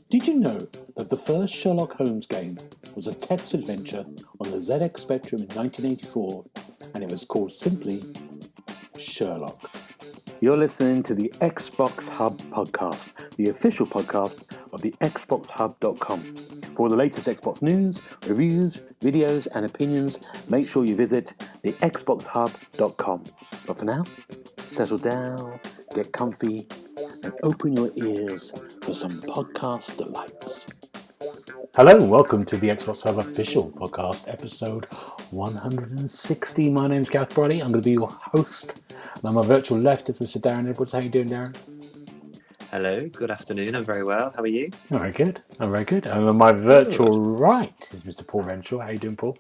Did you know that the first Sherlock Holmes game was a text adventure on the ZX Spectrum in 1984, and it was called simply Sherlock? You're listening to the Xbox Hub Podcast, the official podcast of TheXboxHub.com. For all the latest Xbox news, reviews, videos, and opinions, make sure you visit TheXboxHub.com. But for now, settle down, get comfy, and open your ears for some podcast delights. Hello and welcome to the Xbox Hub Official Podcast, episode 160. My name's Gareth Brodie. I'm going to be your host. And on my virtual left is Mr. Darren Edwards. How are you doing, Darren? Hello, good afternoon. I'm very well. How are you? I'm very good. And on my virtual right is Mr. Paul Renshaw. How are you doing, Paul?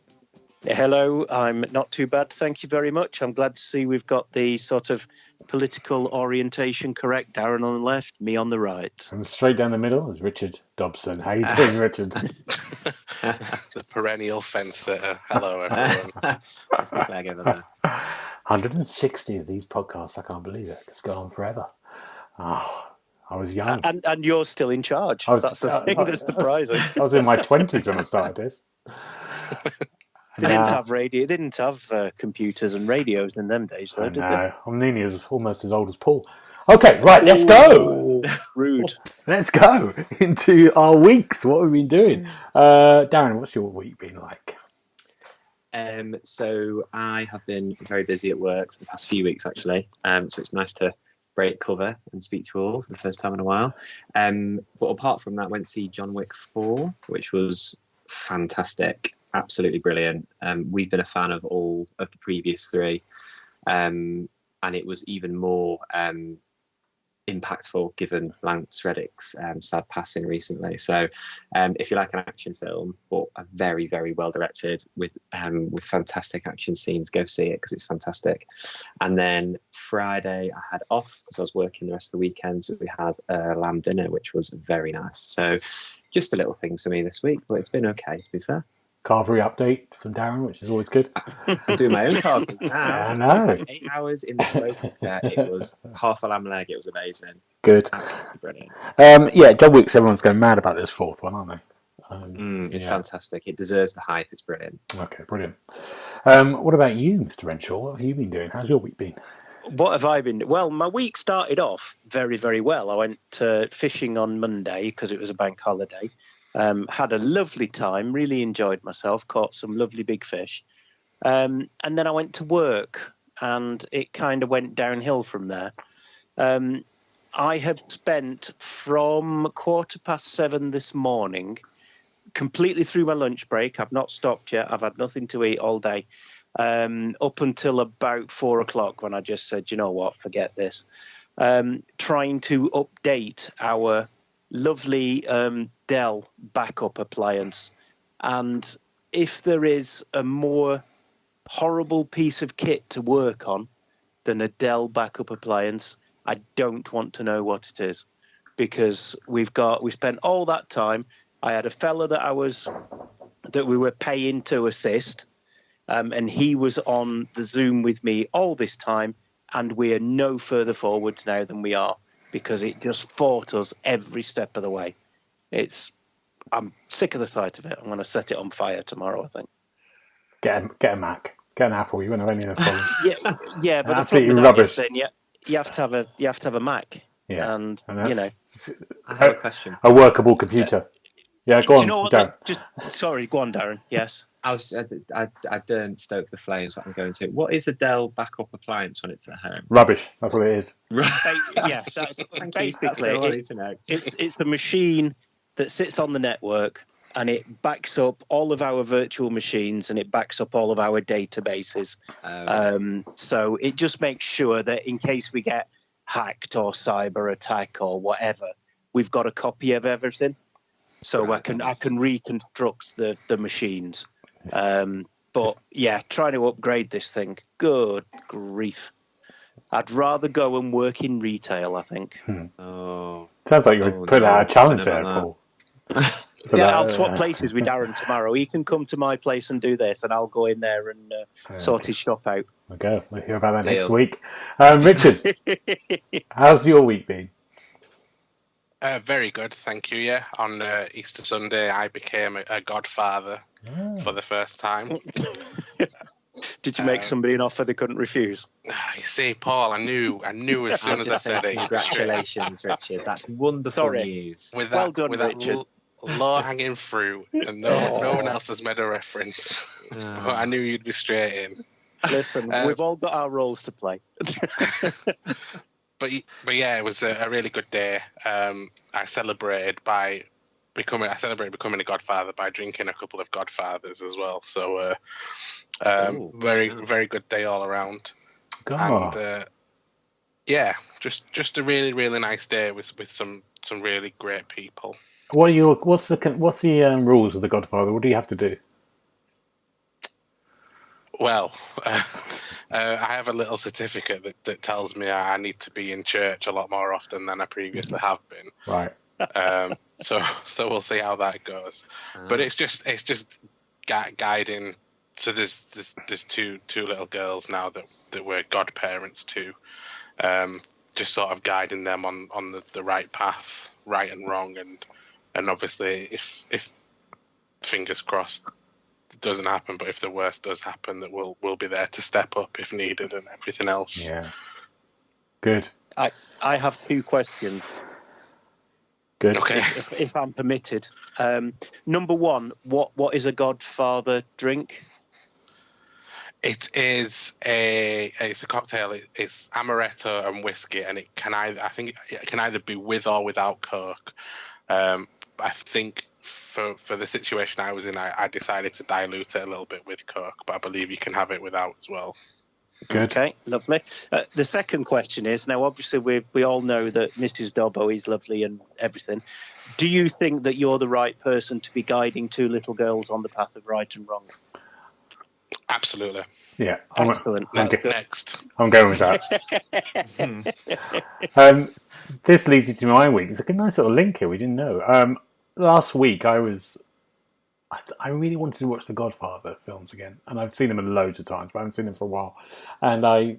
Hello, I'm not too bad, thank you very much. I'm glad to see we've got the sort of political orientation correct. Darren on the left, me on the right. And straight down the middle is Richard Dobson. How are you doing, Richard? The perennial fence sitter. Hello, everyone. That's the flag over there. 160 of these podcasts. I can't believe it. It's gone on forever. Oh, I was young. And you're still in charge. That's the thing that's surprising. I was in my 20s when I started this. They didn't have radio. They didn't have computers and radios in them days, though, did they? I'm nearly almost as old as Paul. Okay, right, let's go. Rude. Let's go into our weeks. What have we been doing? Darren, what's your week been like? So I have been very busy at work for the past few weeks, actually. So it's nice to break cover and speak to you all for the first time in a while. But apart from that, went to see John Wick 4, which was fantastic. Absolutely brilliant. We've been a fan of all of the previous three, and it was even more impactful given Lance Reddick's sad passing recently. So if you like an action film, but a very, very well directed with fantastic action scenes, go see it because it's fantastic. And then Friday I had off because I was working the rest of the weekend, so we had a lamb dinner, which was very nice. So just a little thing for me this week, but it's been okay, to be fair. Carvery update from Darren, which is always good. I'm doing my own carvings now. I know. It was 8 hours in the smoking chair. It was half a lamb leg. It was amazing. Good. Absolutely brilliant. John Wick's, everyone's going mad about this fourth one, aren't they? It's fantastic. It deserves the hype. It's brilliant. Okay, brilliant. What about you, Mr. Renshaw? What have you been doing? How's your week been? What have I been? Well, my week started off very, very well. I went fishing on Monday because it was a bank holiday. Had a lovely time, really enjoyed myself, caught some lovely big fish. And then I went to work and it kind of went downhill from there. I have spent from 7:15 this morning, completely through my lunch break. I've not stopped yet. I've had nothing to eat all day. Up until about 4 o'clock when I just said, you know what, forget this. Trying to update our lovely Dell backup appliance, and if there is a more horrible piece of kit to work on than a Dell backup appliance, I don't want to know what it is, because we spent all that time. I had a fella that we were paying to assist, and he was on the Zoom with me all this time, and we are no further forwards now than we are, because it just fought us every step of the way. I'm sick of the sight of it. I'm going to set it on fire tomorrow, I think. Get a Mac. Get an Apple. You won't have any of the problem. yeah, but absolutely the rubbish. Then you have to have a Mac. Yeah, and I have a question. A workable computer. Yeah, go on. Do you know what? Sorry, go on, Darren. Yes. I don't stoke the flames that I'm going to. What is a Dell backup appliance when it's at home? Rubbish. That's what it is. Yeah, that's basically it's the machine that sits on the network, and it backs up all of our virtual machines, and it backs up all of our databases. So it just makes sure that in case we get hacked or cyber attack or whatever, we've got a copy of everything. So I can reconstruct the machines. But yeah, trying to upgrade this thing. Good grief. I'd rather go and work in retail, I think. Sounds like you're putting out a challenge there, Paul. I'll swap places with Darren tomorrow. He can come to my place and do this, and I'll go in there and sort his shop out. Okay, we'll hear about that next Deal. week. Richard, how's your week been? Very good, thank you. Yeah, on Easter Sunday, I became a godfather for the first time. Did you make somebody an offer they couldn't refuse? You see, Paul, I knew as soon as I said it. Congratulations, Richard. That's wonderful news. With well done, with Richard. that low-hanging fruit, and no one else has made a reference. But I knew you'd be straight in. Listen, we've all got our roles to play. But yeah, it was a really good day. I celebrated becoming a godfather by drinking a couple of godfathers as well. So very very good day all around. God. And yeah, just a really really nice day with some really great people. What's the rules of the Godfather? What do you have to do? Well, I have a little certificate that tells me I need to be in church a lot more often than I previously have been. Right. So we'll see how that goes. But it's just guiding. So there's two little girls now that we're godparents to. Just sort of guiding them on the right path, right and wrong, and obviously if fingers crossed it doesn't happen, but if the worst does happen, that we'll be there to step up if needed and everything else. Yeah. Good. I have two questions. Good. Okay. If I'm permitted. Number one, what is a Godfather drink? It's a cocktail. It's amaretto and whiskey, and it can either be with or without Coke. I think for the situation I was in, I decided to dilute it a little bit with Coke, but I believe you can have it without as well. Good. Okay, lovely. The second question is, now obviously we all know that Mrs. Dobbo is lovely and everything. Do you think that you're the right person to be guiding two little girls on the path of right and wrong? Absolutely. Yeah. Excellent. Next. I'm going with that. This leads you to my week. It's a nice little link here. We didn't know. Last week I really wanted to watch the Godfather films again, and I've seen them loads of times, but I haven't seen them for a while. And I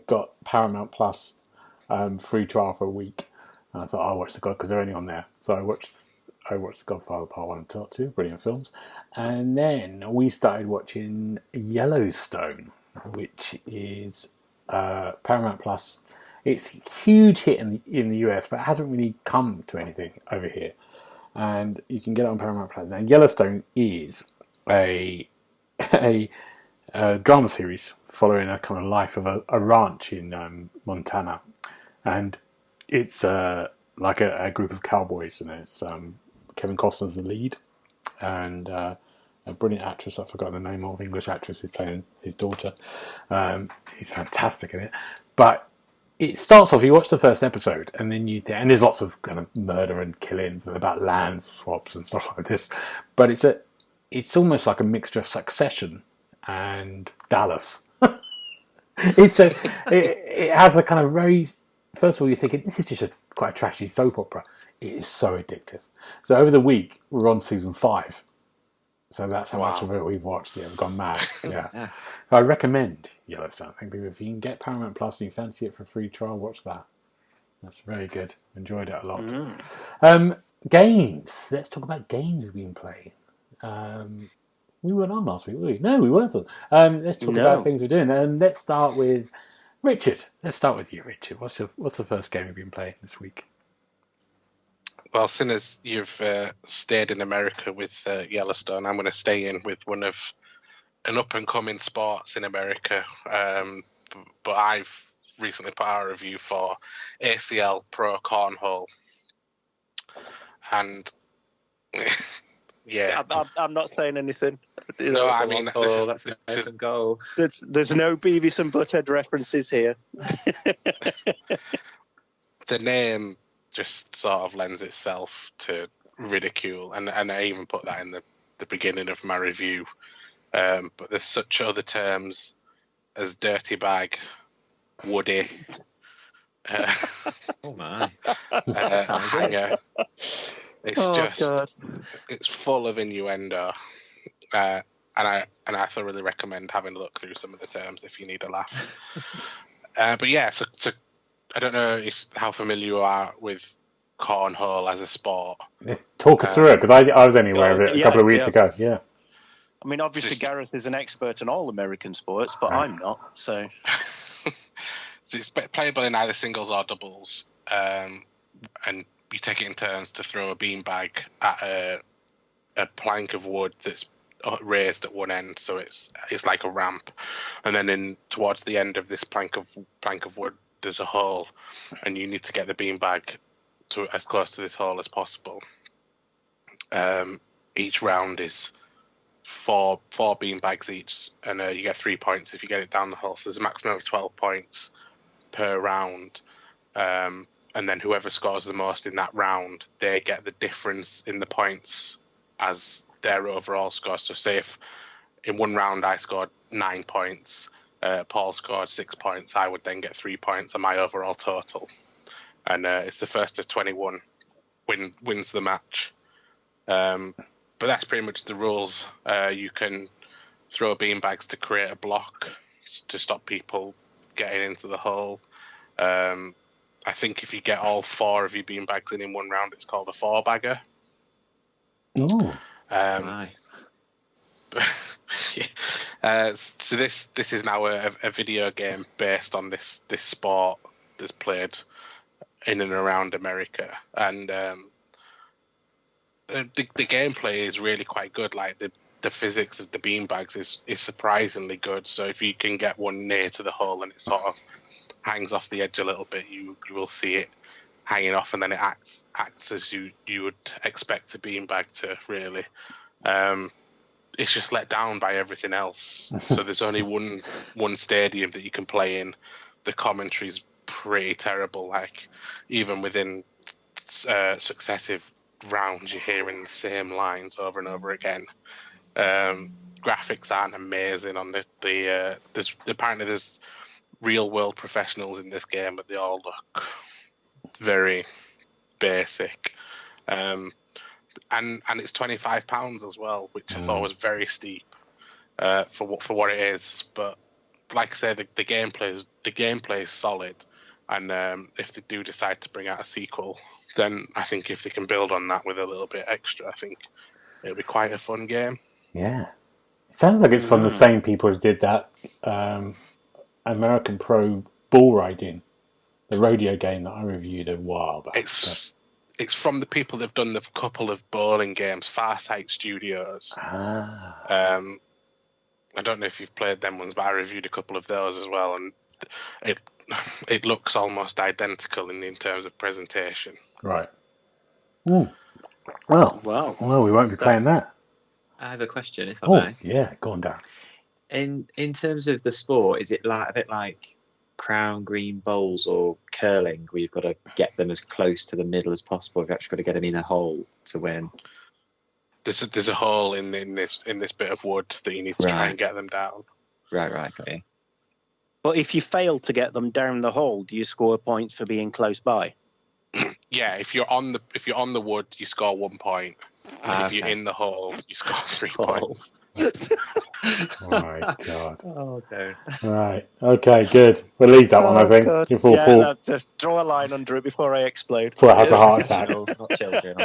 got Paramount Plus free trial for a week, and I thought I'll watch the God because they're only on there. So I watched The Godfather Part 1 and Part 2, brilliant films. And then we started watching Yellowstone, which is Paramount Plus. It's a huge hit in the US, but it hasn't really come to anything over here. And you can get it on Paramount Plus. Now, Yellowstone is a drama series following a kind of life of a ranch in Montana. And it's like a group of cowboys, and it's Kevin Costner's the lead, and a brilliant actress, I've forgotten the name of, English actress who's playing his daughter. He's fantastic in it. But it starts off, you watch the first episode, and then and there's lots of kind of murder and killings and about land swaps and stuff like this. But it's almost like a mixture of Succession and Dallas. It has a kind of very, first of all, you're thinking, this is just quite a trashy soap opera. It is so addictive. So over the week, we're on season 5. So that's how much of it we've watched. Yeah, we've gone mad. Yeah. I recommend Yellowstone. I think if you can get Paramount Plus and you fancy it for a free trial, watch that. That's very good. Enjoyed it a lot. Games. Let's talk about games we've been playing. We weren't on last week, were we? No, we weren't on. Let's talk about things we're doing. Let's start with Richard. Let's start with you, Richard. What's the first game you've been playing this week? Well, seeing as you've stayed in America with Yellowstone, I'm going to stay in with one of an up-and-coming sports in America. But I've recently put out a review for ACL Pro Cornhole. And, yeah. I'm not saying anything. No, I mean, that's a goal. There's no Beavis and Butthead references here. The name just sort of lends itself to ridicule, and I even put that in the beginning of my review. But there's such other terms as dirty bag, woody, Oh my! hanger. It's God. it's full of innuendo, and I thoroughly recommend having a look through some of the terms if you need a laugh. But yeah, so I don't know how familiar you are with cornhole as a sport. Talk us through it, because I was only aware of it a couple of weeks ago. Yeah. I mean, obviously, Gareth is an expert in all American sports, but I'm not. So it's playable in either singles or doubles, and you take it in turns to throw a beanbag at a plank of wood that's raised at one end, so it's like a ramp, and then towards the end of this plank of wood, there's a hole, and you need to get the beanbag to as close to this hole as possible. Each round is four beanbags each, and you get 3 points if you get it down the hole. So there's a maximum of 12 points per round, and then whoever scores the most in that round, they get the difference in the points as their overall score. So say if in one round I scored 9 points, Paul scored 6 points, I would then get 3 points on my overall total. And it's the first of 21 wins the match. But that's pretty much the rules. You can throw beanbags to create a block to stop people getting into the hole. I think if you get all 4 of your beanbags in one round, it's called a 4-bagger. Oh. So this is now a video game based on this sport that's played in and around America, and the gameplay is really quite good. Like the physics of the beanbags is surprisingly good. So if you can get one near to the hole and it sort of hangs off the edge a little bit, you will see it hanging off, and then it acts as you would expect a beanbag to, really. It's just let down by everything else. So there's only one stadium that you can play in. The commentary's pretty terrible. Like, even within successive rounds, you're hearing the same lines over and over again. Graphics aren't amazing on apparently there's real world professionals in this game, but they all look very basic. And it's £25 as well, which I thought was very steep for what it is. But like I say, the gameplay is solid, and if they do decide to bring out a sequel, then I think if they can build on that with a little bit extra, I think it'll be quite a fun game. Yeah, it sounds like it's from the same people who did that American Pro Bull Riding, the rodeo game that I reviewed a while back. It's from the people that've done the couple of bowling games, Farsight Studios. I don't know if you've played them ones, but I reviewed a couple of those as well, and it looks almost identical in terms of presentation. Right. Well, we won't be playing that. I have a question, if I may. Yeah, go on, Darren. In terms of the sport, is it a bit like crown green bowls or curling, where you've got to get them as close to the middle as possible? You've actually got to get them in a hole to win. There's a hole in this bit of wood that you need to try and get them down. Right, got you. But if you fail to get them down the hole, do you score points for being close by? Yeah, if you're on the wood, you score 1 point. If you're in the hole, you score 3 points. Oh my God. Oh, don't. Right. Okay, good. We'll leave that one, I think. God. Before Paul... just draw a line under it before I explode. Before it has a heart attack. Not children.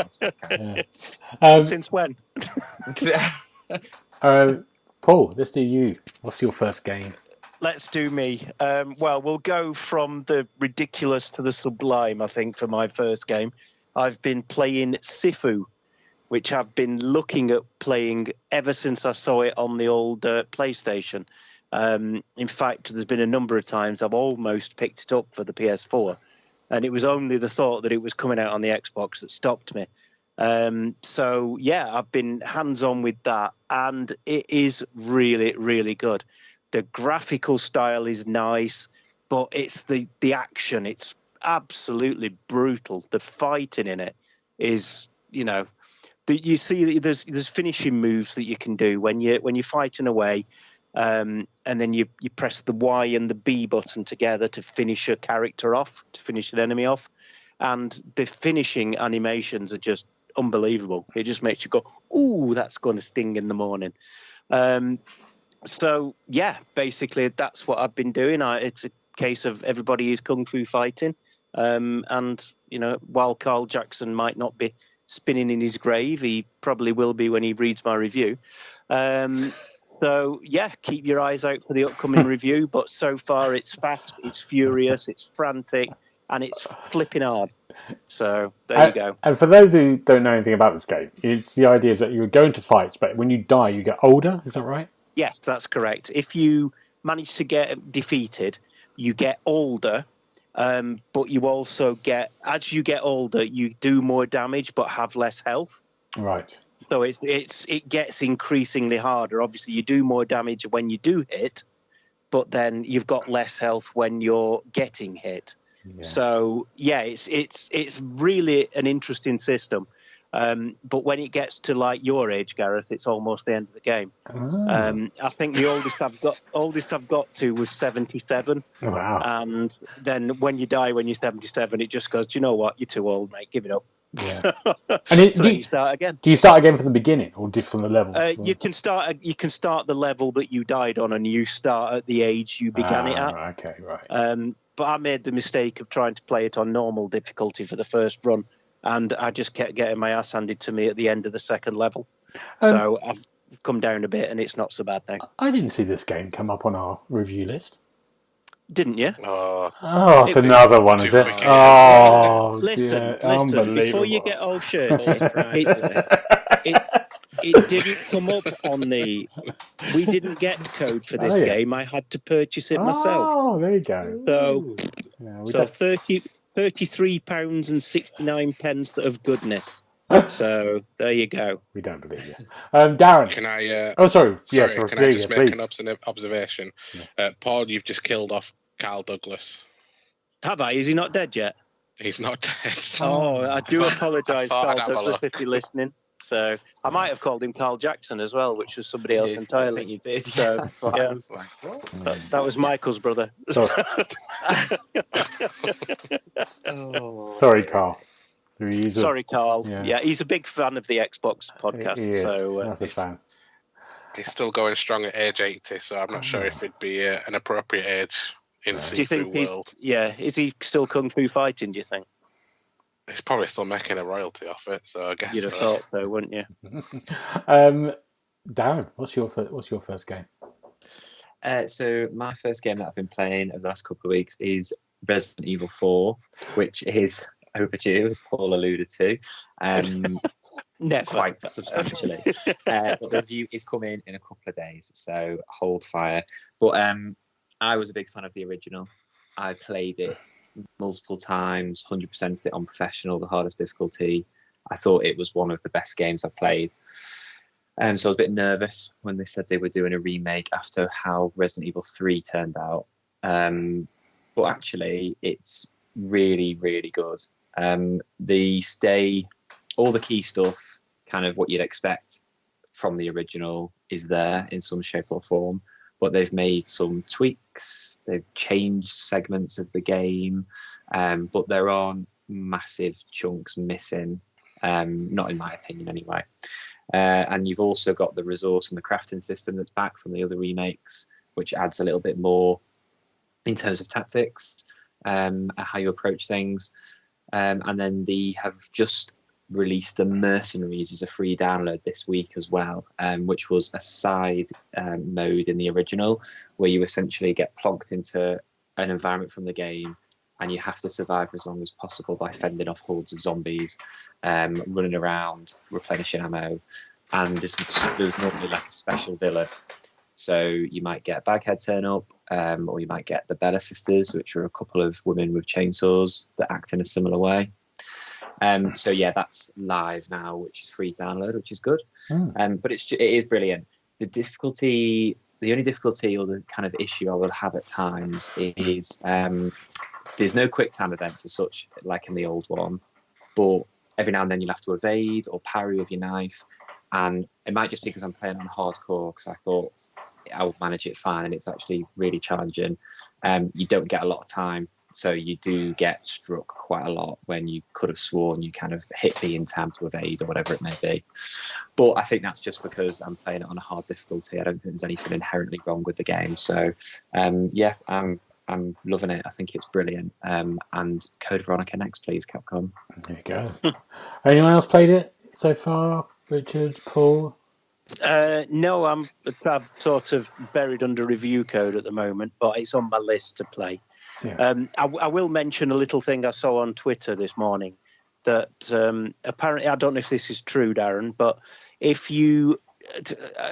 Since when? Paul, let's do you. What's your first game? Let's do me. Well, we'll go from the ridiculous to the sublime, I think, for my first game. I've been playing Sifu, which I've been looking at playing ever since I saw it on the old PlayStation. In fact, there's been a number of times I've almost picked it up for the PS4, and it was only the thought that it was coming out on the Xbox that stopped me. So, yeah, I've been hands-on with that, and it is really, really good. The graphical style is nice, but it's the action. It's absolutely brutal. The fighting in it is, you see there's finishing moves that you can do when you're fighting away, and then you press the Y and the B button together to finish a character off, to finish an enemy off, and the finishing animations are just unbelievable. It just makes you go, ooh, that's going to sting in the morning. So, yeah, basically that's what I've been doing. It's a case of everybody is kung fu fighting. And, while Carl Jackson might not be spinning in his grave, he probably will be when he reads my review. So, yeah, keep your eyes out for the upcoming review. But so far, it's fast, it's furious, it's frantic, and it's flipping hard. So, there you go. And for those who don't know anything about this game, it's the idea is that you're going to fights, but when you die, you get older. Is that right? Yes, that's correct. If you manage to get defeated, you get older. But you also get, as you get older, you do more damage but have less health. Right. So it gets increasingly harder. Obviously, you do more damage when you do hit, but then you've got less health when you're getting hit. Yeah. So yeah, it's really an interesting system. But when it gets to like your age, Gareth, it's almost the end of the game. Oh. I think the oldest I've got to was 77. Wow. And then when you die when you're 77, it just goes, do you know what? You're too old, mate. Give it up. Yeah. And then you start again. Do you start again from the beginning or just from the level? You can start the level that you died on, and you start at the age you began it at. Okay, right. But I made the mistake of trying to play it on normal difficulty for the first run, and I just kept getting my ass handed to me at the end of the second level. So I've come down a bit, and it's not so bad now. I didn't see this game come up on our review list. Didn't you? Oh, it's another one, is it? Oh, listen, before you get all shirty, it didn't come up on the... We didn't get the code for this game. I had to purchase it myself. Oh, there you go. So £33.69 of goodness. So there you go. We don't believe you. Darren. Can I... sorry. Can I just make an observation? Yeah. Paul, you've just killed off Carl Douglas. Have I? Is he not dead yet? He's not dead. Oh, I do apologise, Carl Douglas, if you're listening. So I might have called him Carl Jackson as well, which was somebody else entirely. I think you did. So, that's what I was like, what? That was Michael's brother. Sorry, Carl. Sorry, Carl. Yeah, he's a big fan of the Xbox podcast. He is. So that's a fan. He's still going strong at age 80, so I'm not sure if it'd be an appropriate age in the see-through world. Is he still kung fu fighting, do you think? He's probably still making a royalty off it, so I guess you'd have thought so, wouldn't you? Darren, what's your first game? So my first game that I've been playing over the last couple of weeks is Resident Evil 4, which is overdue, as Paul alluded to. Never. Quite substantially. But the review is coming in a couple of days, so hold fire. But I was a big fan of the original. I played it multiple times, 100%ed it on professional, the hardest difficulty. I thought it was one of the best games I've played. So I was a bit nervous when they said they were doing a remake after how Resident Evil 3 turned out. But actually, it's really, really good. All the key stuff, kind of what you'd expect from the original, is there in some shape or form. But they've made some tweaks. They've changed segments of the game, but there are massive chunks missing. Not in my opinion, anyway. And you've also got the resource and the crafting system that's back from the other remakes, which adds a little bit more in terms of tactics, how you approach things. And then they have just released the Mercenaries as a free download this week as well, which was a side mode in the original, where you essentially get plonked into an environment from the game and you have to survive for as long as possible by fending off hordes of zombies, running around, replenishing ammo, and there's normally like a special villain. So you might get Baghead turn up, or you might get the Bella Sisters, which are a couple of women with chainsaws that act in a similar way. So yeah, that's live now, which is free download, which is good. But it is brilliant. The only difficulty or the kind of issue I will have at times is there's no quick time events as such, like in the old one, but every now and then you'll have to evade or parry with your knife. And it might just be because I'm playing on hardcore, because I thought I'll manage it fine, and it's actually really challenging. You don't get a lot of time So you do get struck quite a lot when you could have sworn you kind of hit B in time to evade or whatever it may be. But I think that's just because I'm playing it on a hard difficulty. I don't think there's anything inherently wrong with the game. So yeah, I'm loving it. I think it's brilliant. And Code Veronica next, please, Capcom. There you go. Anyone else played it so far? Richard, Paul? No, I'm sort of buried under review code at the moment, but it's on my list to play. Yeah. I will mention a little thing I saw on Twitter this morning that apparently, I don't know if this is true, Darren, but if you,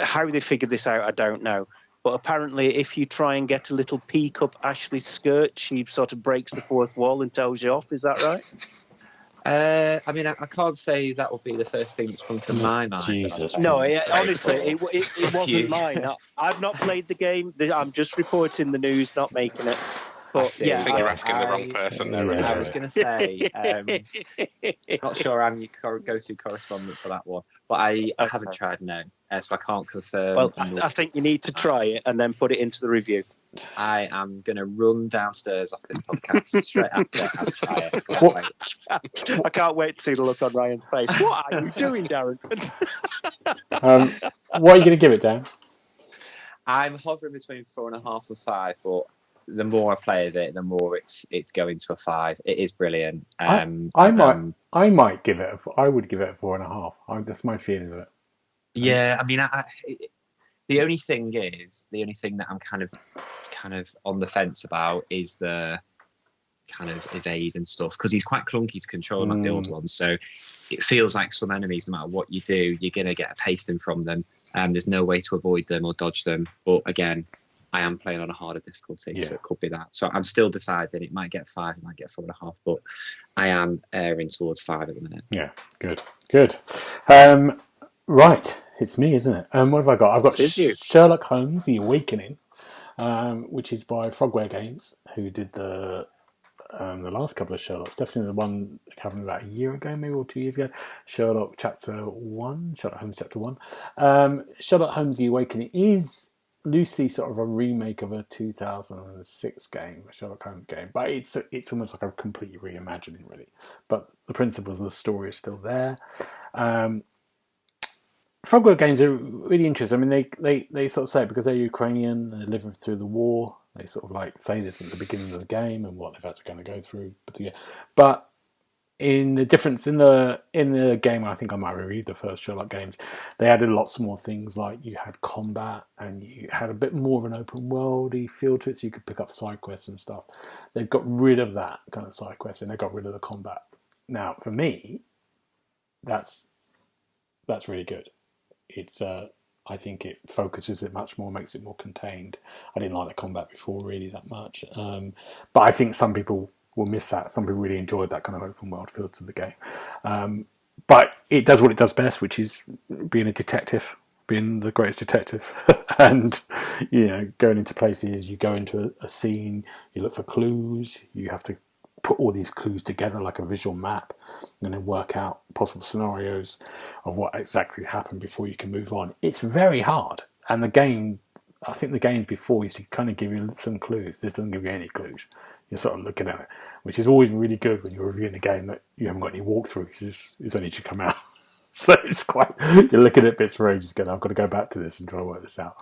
how they figured this out, I don't know. But apparently, if you try and get a little peek up Ashley's skirt, she sort of breaks the fourth wall and tells you off. Is that right? I mean, I can't say that would be the first thing that's come to my mind. Jesus. No, honestly, it wasn't mine. I've not played the game. I'm just reporting the news, not making it. But I think you're asking the wrong person there. Yeah. I was going to say, not sure I'm your go-to correspondent for that one, but I haven't tried, no, so I can't confirm. Well, I think you need to try it and then put it into the review. I am going to run downstairs off this podcast straight after and try it. I can't wait to see the look on Ryan's face. What are you doing, Darren? What are you going to give it, Dan? I'm hovering between 4.5 and 5, but the more I play with it, the more it's going to a 5. It is brilliant. I might give it. I would give it a 4.5. That's my feeling of it. Yeah, I mean, the only thing that I'm kind of on the fence about is the kind of evade and stuff, because he's quite clunky to control like the old ones. So it feels like some enemies, no matter what you do, you're gonna get a pasting from them. There's no way to avoid them or dodge them. But again, I am playing on a harder difficulty, so it could be that. So I'm still deciding. It might get 5, it might get 4.5, but I am erring towards 5 at the minute. Yeah, good. Right, it's me, isn't it? What have I got? I've got Sherlock Holmes The Awakening, which is by Frogware Games, who did the last couple of Sherlocks. Definitely the one that happened about a year ago, maybe, or 2 years ago. Sherlock Holmes Chapter 1. Sherlock Holmes The Awakening is loosely sort of a remake of a 2006 game, a Sherlock Holmes game, but it's almost like a completely reimagining, really. But the principles of the story are still there. Frogware Games are really interesting. I mean, they sort of say, because they're Ukrainian, they're living through the war, they sort of like say this at the beginning of the game and what they've had to kind of go through. But in the difference in the game, I think I might reread the first Sherlock games, they added lots more things, like you had combat and you had a bit more of an open worldy feel to it, so you could pick up side quests and stuff. They've got rid of that kind of side quest and they got rid of the combat. Now, for me, that's really good. It's I think it focuses it much more, makes it more contained. I didn't like the combat before really that much, but I think some people will miss that. Some people really enjoyed that kind of open world feel to the game. But it does what it does best, which is being a detective, being the greatest detective, and going into places. You go into a scene, you look for clues. You have to put all these clues together like a visual map, and then work out possible scenarios of what exactly happened before you can move on. It's very hard, and the game, I think the games before used to kind of give you some clues. This doesn't give you any clues. You're sort of looking at it, which is always really good when you're reviewing a game that you haven't got any walkthroughs. It's only to come out. So it's quite, you're looking at bits for ages going, I've got to go back to this and try to work this out.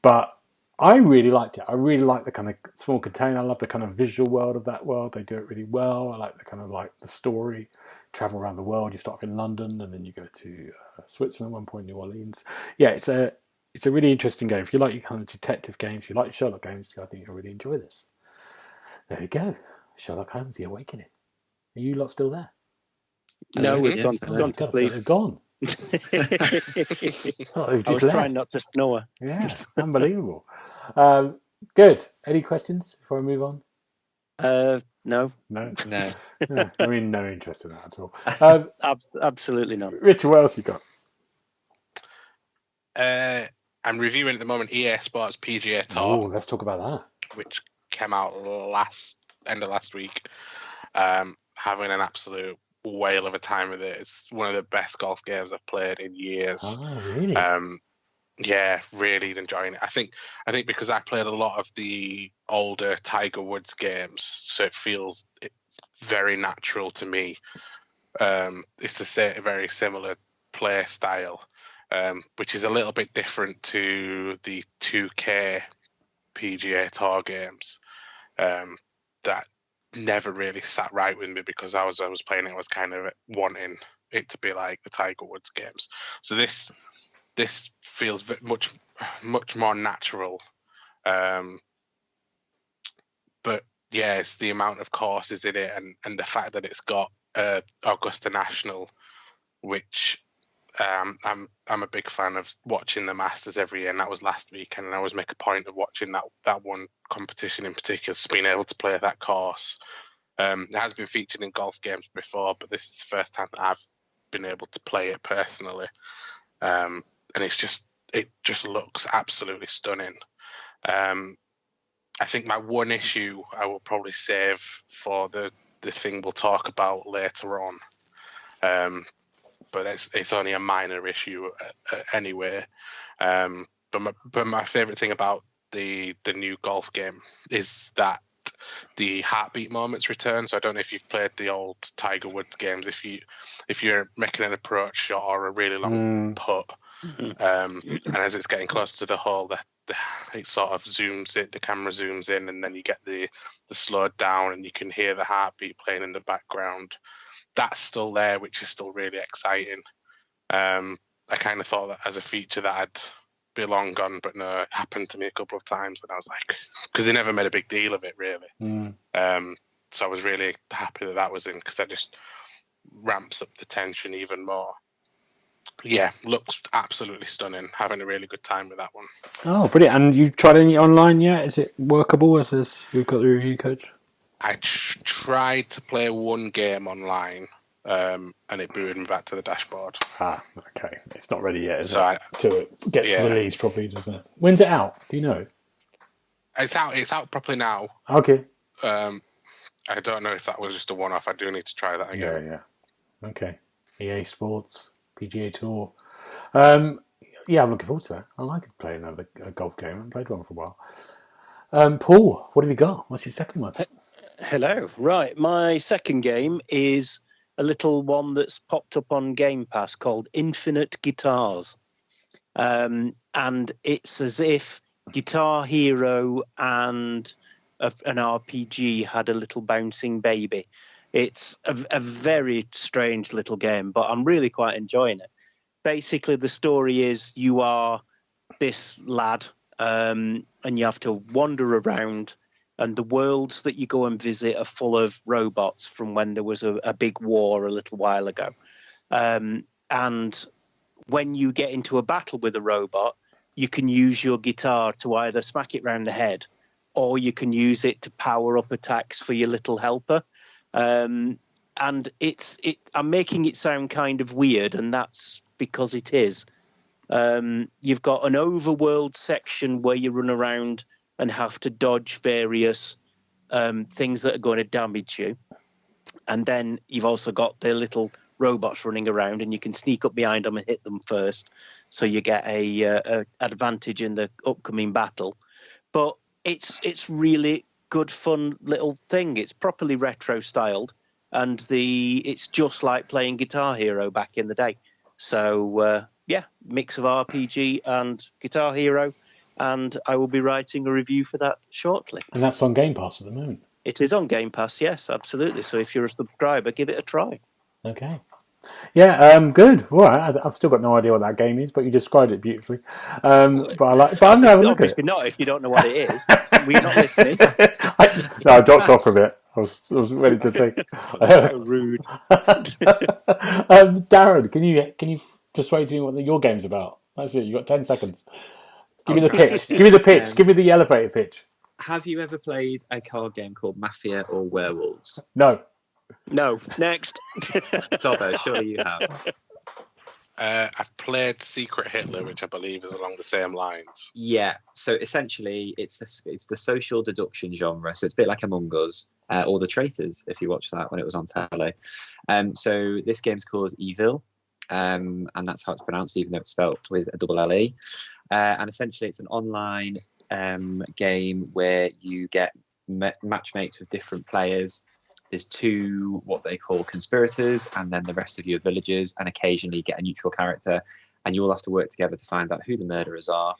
But I really liked it. I really like the kind of small container. I love the kind of visual world of that world. They do it really well. I like the kind of like the story. Travel around the world. You start off in London and then you go to Switzerland, at one point New Orleans. Yeah, it's a really interesting game. If you like your kind of detective games, if you like Sherlock games, I think you'll really enjoy this. There you go. Sherlock Holmes The Awakening. Are you lot still there? No, we've gone to sleep. They've gone. I was trying not to snore. Yeah, unbelievable. Good. Any questions before I move on? No. I mean, no interest in that at all. Absolutely not. Richard, what else you got? I'm reviewing at the moment EA Sports PGA Tour. Oh, let's talk about that. Which came out end of last week. Having an absolute whale of a time with it. It's one of the best golf games I've played in years. Oh, really? Yeah, really enjoying it. I think because I played a lot of the older Tiger Woods games, so it feels very natural to me. It's a very similar play style, which is a little bit different to the 2K PGA Tour games. That never really sat right with me because I was playing it, I was kind of wanting it to be like the Tiger Woods games. So this feels much more natural. But yeah, it's the amount of courses in it and the fact that it's got Augusta National, which I'm a big fan of watching the Masters every year, and that was last weekend, and I always make a point of watching that one competition in particular, so being able to play that course. It has been featured in golf games before, but this is the first time that I've been able to play it personally. And it just looks absolutely stunning. I think my one issue I will probably save for the thing we'll talk about later on. But it's only a minor issue anyway. But my favourite thing about the new golf game is that the heartbeat moments return. So I don't know if you've played the old Tiger Woods games. If you're making an approach shot or a really long putt, and as it's getting closer to the hole, it sort of zooms in. The camera zooms in, and then you get the slowed down, and you can hear the heartbeat playing in the background. That's still there, which is still really exciting. I kind of thought that as a feature that I'd be long gone, but no, it happened to me a couple of times, and I was like, because they never made a big deal of it, really. So I was really happy that was in, because that just ramps up the tension even more. Yeah, looks absolutely stunning. Having a really good time with that one. Oh, brilliant. And you tried any online yet? Is it workable? You've got the review codes? I tried to play one game online, and it booted me back to the dashboard. Ah, okay. It's not ready yet, is So it? Till it gets released properly, doesn't it? When's it out? Do you know? It's out properly now. Okay. I don't know if that was just a one-off. I do need to try that again. Yeah. Okay. EA Sports PGA Tour. Yeah, I'm looking forward to that. I like playing a golf game. I haven't played one for a while. Paul, what have you got? What's your second one? Hello. Right. My second game is a little one that's popped up on Game Pass called Infinite Guitars. And it's as if Guitar Hero and an RPG had a little bouncing baby. It's a very strange little game, but I'm really quite enjoying it. Basically, the story is you are this lad, and you have to wander around, and the worlds that you go and visit are full of robots from when there was a big war a little while ago. And when you get into a battle with a robot, you can use your guitar to either smack it round the head, or you can use it to power up attacks for your little helper. And I'm making it sound kind of weird, and that's because it is. You've got an overworld section where you run around and have to dodge various things that are going to damage you. And then you've also got the little robots running around, and you can sneak up behind them and hit them first, so you get a advantage in the upcoming battle. But it's really good, fun little thing. It's properly retro styled, and it's just like playing Guitar Hero back in the day. So mix of RPG and Guitar Hero, and I will be writing a review for that shortly. And that's on Game Pass at the moment. It is on Game Pass, yes, absolutely. So if you're a subscriber, give it a try. Okay. Yeah, good. All right. I've still got no idea what that game is, but you described it beautifully. But I'm going to have a look at it. Obviously not if you don't know what it is. We're not listening. I dropped off a bit. I was ready to think. How rude. Darren, can you persuade me what your game's about? That's it. You've got 10 seconds. Give me the pitch. Give me the pitch. Give me the elevator pitch. Have you ever played a card game called Mafia or Werewolves? No. No. Next. Tobbo, surely you have. I've played Secret Hitler, which I believe is along the same lines. Yeah. So essentially, it's the social deduction genre. So it's a bit like Among Us or The Traitors, if you watched that when it was on telly. So this game's called Evil. And that's how it's pronounced, even though it's spelt with a double L-E. And essentially it's an online game where you get matchmates with different players. There's 2 what they call conspirators, and then the rest of you are villagers, and occasionally you get a neutral character, and you all have to work together to find out who the murderers are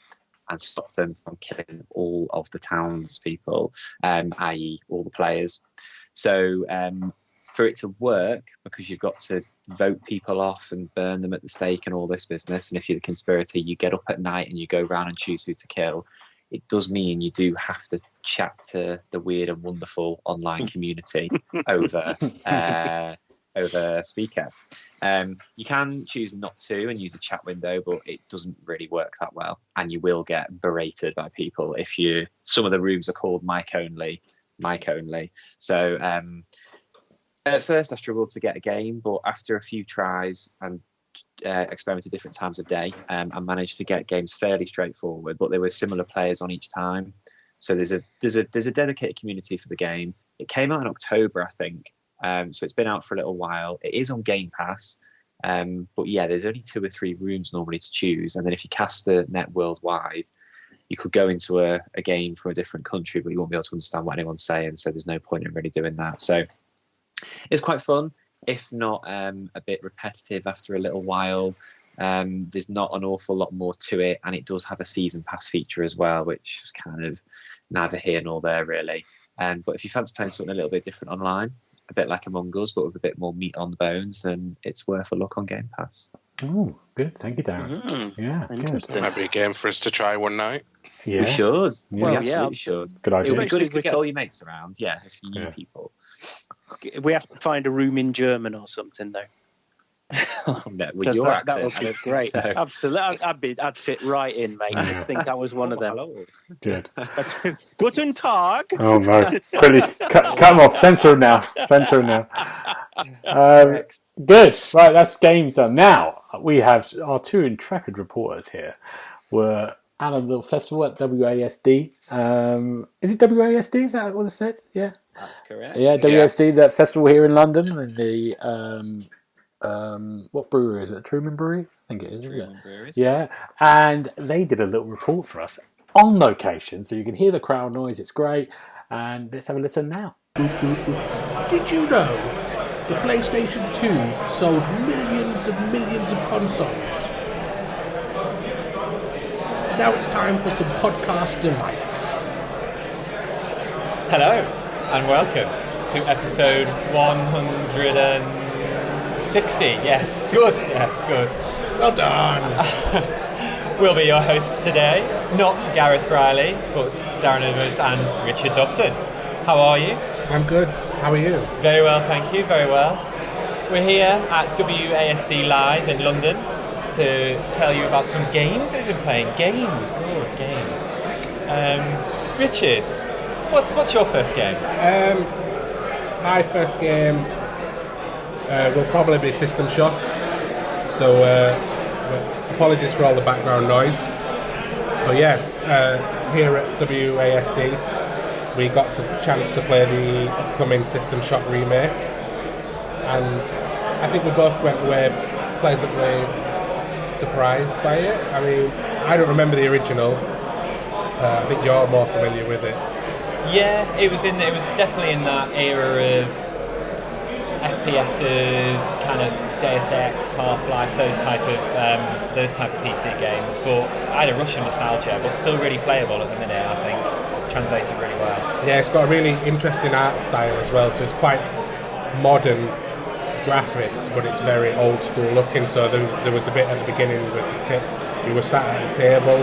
and stop them from killing all of the townspeople, i.e. all the players. So for it to work, because you've got to vote people off and burn them at the stake and all this business, and if you're the conspirator, you get up at night and you go around and choose who to kill. It does mean you do have to chat to the weird and wonderful online community over speaker. You can choose not to and use the chat window, but it doesn't really work that well, and you will get berated by people if some of the rooms are called mic only. So at first I struggled to get a game, but after a few tries and experimented different times of day, I managed to get games fairly straightforward, but there were similar players on each time. So there's a dedicated community for the game. It came out in October, I think. So it's been out for a little while. It is on Game Pass. But yeah, there's only 2 or 3 rooms normally to choose. And then if you cast the net worldwide, you could go into a game from a different country, but you won't be able to understand what anyone's saying. So there's no point in really doing that. So it's quite fun, if not a bit repetitive after a little while. There's not an awful lot more to it, and it does have a season pass feature as well, which is kind of neither here nor there really. But if you fancy playing something a little bit different online, a bit like Among Us, but with a bit more meat on the bones, then it's worth a look on Game Pass. Oh, good. Thank you, Darren. Yeah, good. Might be a game for us to try one night. Yeah. We should. Yeah. We absolutely should. Good idea. It would be good if we get all your mates around. Yeah, if you knew people. We have to find a room in German or something, though. No, with your that accent. would be great. So. Absolutely, I'd fit right in, mate. I think I was one of them. Good. Guten Tag. Oh no! Quickly, cut him off. Censor him now. Good. Right, that's games done. Now we have our 2 intrepid reporters here. We're at a little festival at WASD. Is it WASD? Is that what it said? Yeah. That's correct. Yeah, WASD, that festival here in London, and the what brewery is it? Truman Brewery? I think it is. Truman Brewery. Yeah, and they did a little report for us on location, so you can hear the crowd noise. It's great, and let's have a listen now. Did you know the PlayStation 2 sold millions and millions of consoles? Now it's time for some podcast delights. Hello and welcome to episode 160. Yes, good. Well done. We'll be your hosts today, not Gareth Briley, but Darren Edwards and Richard Dobson. How are you? I'm good. How are you? Very well, thank you, very well. We're here at WASD Live in London to tell you about some games we've been playing. Games. Richard, what's your first game? My first game will probably be System Shock. So apologies for all the background noise. But yes, here at WASD we got the chance to play the upcoming System Shock remake, and I think we both went away pleasantly surprised by it. I mean, I don't remember the original. I think you're more familiar with it. Yeah, it was definitely in that era of FPSs, kind of Deus Ex, Half-Life, those type of PC games. But I had a rush of nostalgia, but still really playable at the minute. I think it's translated really well. Yeah, it's got a really interesting art style as well. So it's quite modern graphics, but it's very old school looking. So there was a bit at the beginning with you were sat at a table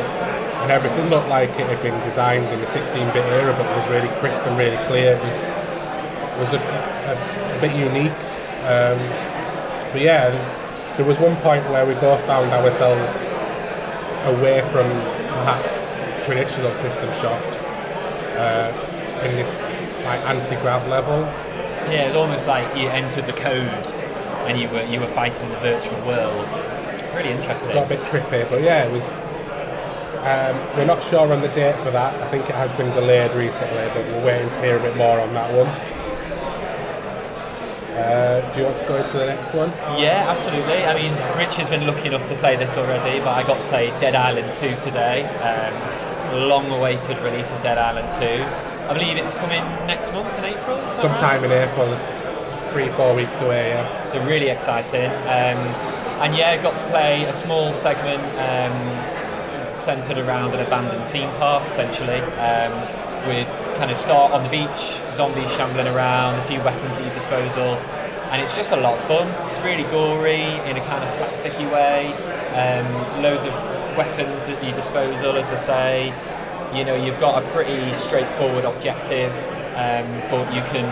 and everything looked like it had been designed in the 16-bit era, but it was really crisp and really clear. It was a bit unique. But yeah, there was one point where we both found ourselves away from perhaps traditional System Shock in this like anti-grav level. Yeah, it was almost like you entered the code and you were fighting the virtual world. Really interesting. It got a bit trippy, but yeah, it was. We're not sure on the date for that. I think it has been delayed recently, but we're waiting to hear a bit more on that one. Do you want to go into the next one? Yeah, absolutely. I mean, Rich has been lucky enough to play this already, but I got to play Dead Island 2 today. Long-awaited release of Dead Island 2. I believe it's coming next month in April? Sometime in April, 3-4 weeks away, yeah. So really exciting. And yeah, got to play a small segment centred around an abandoned theme park, essentially. With kind of start on the beach, zombies shambling around, a few weapons at your disposal, and it's just a lot of fun. It's really gory in a kind of slapsticky way. Loads of weapons at your disposal, as I say. You know, you've got a pretty straightforward objective, but you can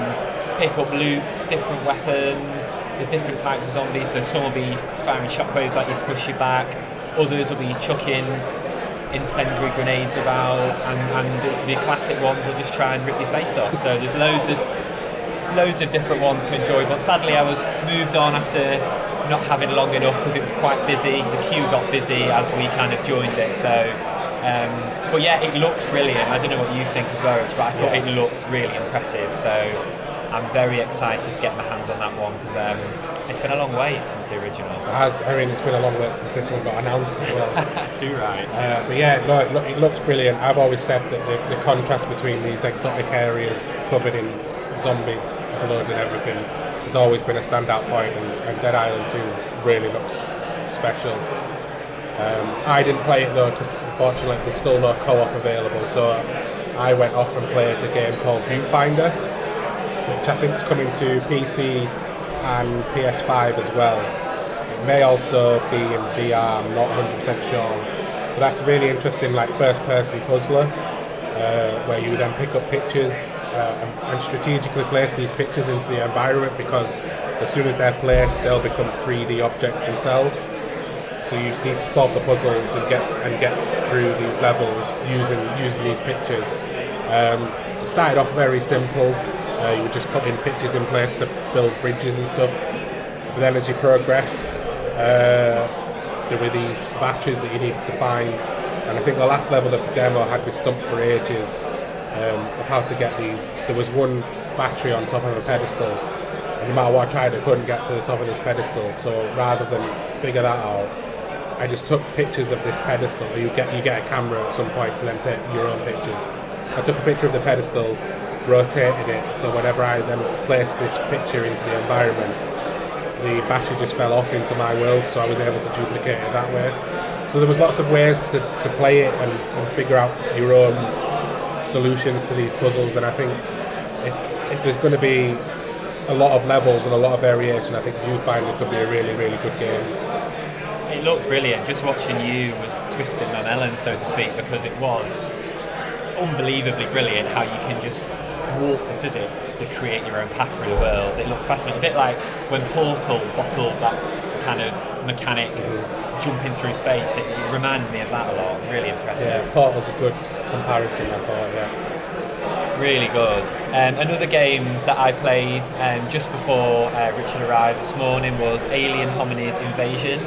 pick up loot, different weapons. There's different types of zombies, so some will be firing shockwaves at you to push you back, others will be chucking incendiary grenades about, and the classic ones will just try and rip your face off. So there's loads of different ones to enjoy, but sadly I was moved on after not having long enough because it was quite busy. The queue got busy as we kind of joined it. So but yeah, it looks brilliant. I don't know what you think as well, Rich, but I thought it looked really impressive, so I'm very excited to get my hands on that one because it's been a long wait since the original. It has. I mean, it's been a long wait since this one got announced as well. Too right. But yeah, no, it looks brilliant. I've always said that the contrast between these exotic areas covered in zombie blood and everything has always been a standout point, and Dead Island 2 really looks special. I didn't play it though because unfortunately there's still no co-op available, so I went off and played a game called Viewfinder, which I think is coming to PC and PS5 as well. It may also be in VR, I'm not 100% sure. But that's a really interesting, like, first-person puzzler where you then pick up pictures and strategically place these pictures into the environment, because as soon as they're placed, they'll become 3D objects themselves. So you just need to solve the puzzles and get through these levels using these pictures. It started off very simple. You were just putting pictures in place to build bridges and stuff. But then as you progressed, there were these batteries that you needed to find. And I think the last level of the demo had me stumped for ages of how to get these. There was one battery on top of a pedestal, and no matter what I tried, I couldn't get to the top of this pedestal. So rather than figure that out, I just took pictures of this pedestal. You get a camera at some point to then take your own pictures. I took a picture of the pedestal, rotated it, so whenever I then placed this picture into the environment, the battery just fell off into my world, so I was able to duplicate it that way. So there was lots of ways to play it and figure out your own solutions to these puzzles, and I think if there's going to be a lot of levels and a lot of variation, I think Viewfinder could be a really, really good game. It looked brilliant. Just watching you was twisting my melon, so to speak, because it was unbelievably brilliant how you can just warp the physics to create your own path through the world. It looks fascinating. A bit like when Portal bottled that kind of mechanic jumping through space. It reminded me of that a lot. Really impressive. Yeah, Portal's a good comparison, I thought, yeah. Really good. Another game that I played just before Richard arrived this morning was Alien Hominid Invasion.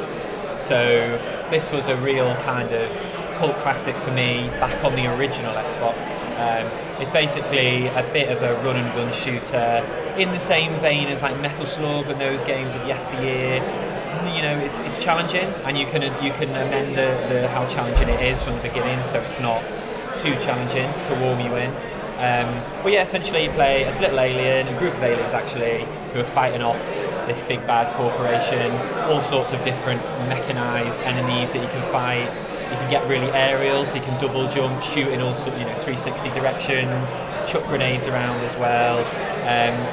So this was a real kind of cult classic for me back on the original Xbox. It's basically a bit of a run and gun shooter in the same vein as like Metal Slug and those games of yesteryear. You know, it's challenging, and you can amend the how challenging it is from the beginning, so it's not too challenging to warm you in. But yeah, essentially you play as a little alien, a group of aliens actually, who are fighting off this big bad corporation, all sorts of different mechanised enemies that you can fight. You can get really aerial, so you can double jump, shoot in all 360 directions, chuck grenades around as well,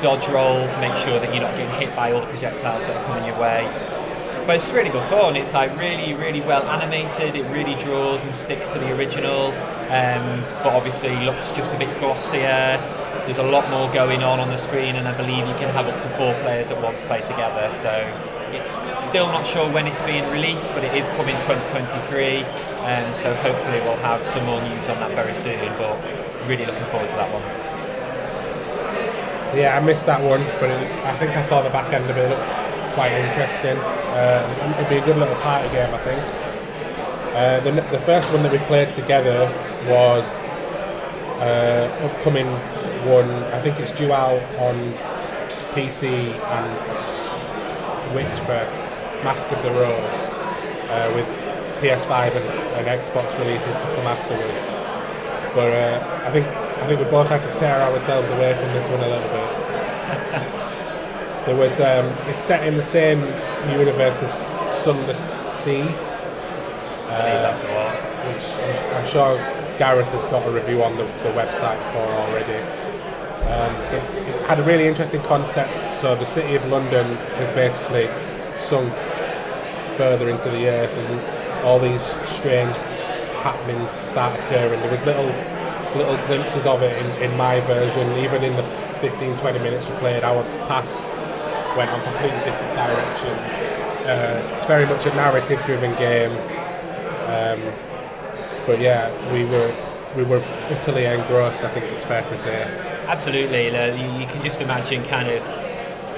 dodge roll to make sure that you're not getting hit by all the projectiles that are coming your way. But it's really good fun. It's like really, really well animated. It really draws and sticks to the original, but obviously looks just a bit glossier. There's a lot more going on the screen, and I believe you can have up to 4 players at once play together. So it's still not sure when it's being released, but it is coming 2023. So hopefully we'll have some more news on that very soon. But really looking forward to that one. Yeah, I missed that one, but I think I saw the back end of it. It looks quite interesting. It'd be a good little party game, I think. The first one that we played together was upcoming one. I think it's due out on PC and Switch first, Mask of the Rose, with PS5 and Xbox releases to come afterwards. But I think we both had to tear ourselves away from this one a little bit. There was it's set in the same universe as Sunless Sea. I believe that's the one. Which I'm sure Gareth has got a review on the website for already. It had a really interesting concept. So the city of London is basically sunk further into the earth, and all these strange happenings start occurring. There was little glimpses of it in my version. Even in the 15-20 minutes we played, our paths went on completely different directions. It's very much a narrative-driven game. But yeah, we were utterly engrossed, I think it's fair to say. Absolutely. You can just imagine kind of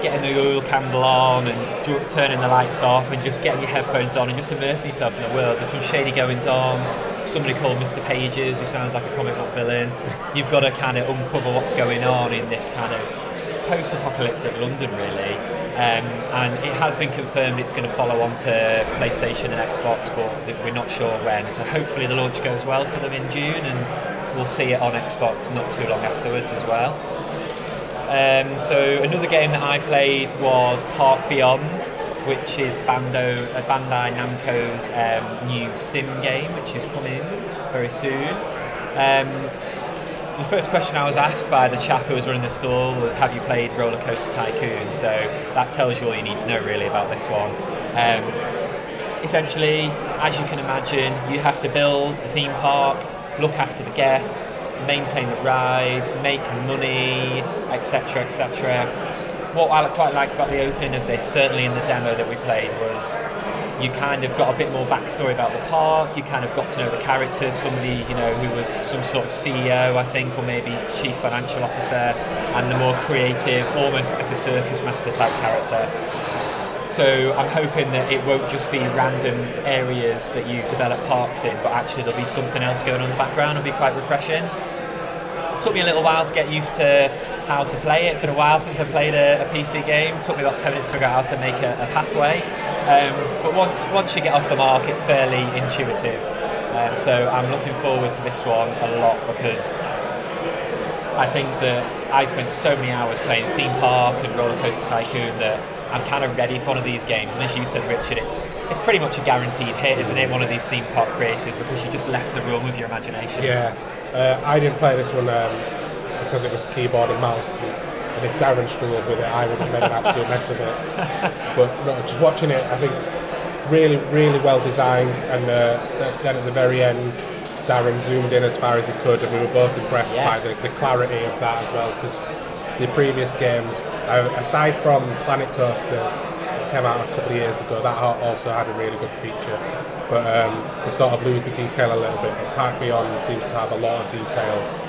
getting the oil candle on and turning the lights off and just getting your headphones on and just immersing yourself in the world. There's some shady goings on. Somebody called Mr. Pages, who sounds like a comic book villain. You've got to kind of uncover what's going on in this kind of post-apocalyptic London, really. And it has been confirmed it's going to follow on to PlayStation and Xbox, but we're not sure when. So hopefully the launch goes well for them in June, and we'll see it on Xbox not too long afterwards as well. So another game that I played was Park Beyond, which is Bandai Namco's new sim game, which is coming very soon. The first question I was asked by the chap who was running the stall was, have you played Roller Coaster Tycoon? So that tells you all you need to know really about this one. Essentially, as you can imagine, you have to build a theme park, look after the guests, maintain the rides, make money, etc, etc. What I quite liked about the opening of this, certainly in the demo that we played, was you kind of got a bit more backstory about the park. You kind of got to know the characters, somebody who was some sort of CEO, I think, or maybe chief financial officer, and the more creative, almost like a circus master type character. So I'm hoping that it won't just be random areas that you develop parks in, but actually there'll be something else going on in the background. It'll be quite refreshing. It took me a little while to get used to how to play it. It's been a while since I played a PC game. It took me about 10 minutes to figure out how to make a pathway. But once you get off the mark, it's fairly intuitive. So I'm looking forward to this one a lot, because I think that I spent so many hours playing Theme Park and Roller Coaster Tycoon that I'm kind of ready for one of these games. And as you said, Richard, it's pretty much a guaranteed hit, isn't it? One of these theme park creators, because you just left to run with your imagination. Yeah, I didn't play this one because it was keyboard and mouse. And if Darren struggled with it, I would have made an absolute mess of it. But no, just watching it, I think really, really well designed. And then at the very end, Darren zoomed in as far as he could, and we were both impressed by the clarity of that as well. Because the previous games, aside from Planet Coaster, that came out a couple of years ago, that also had a really good feature. But they sort of lose the detail a little bit. Park Beyond seems to have a lot of detail.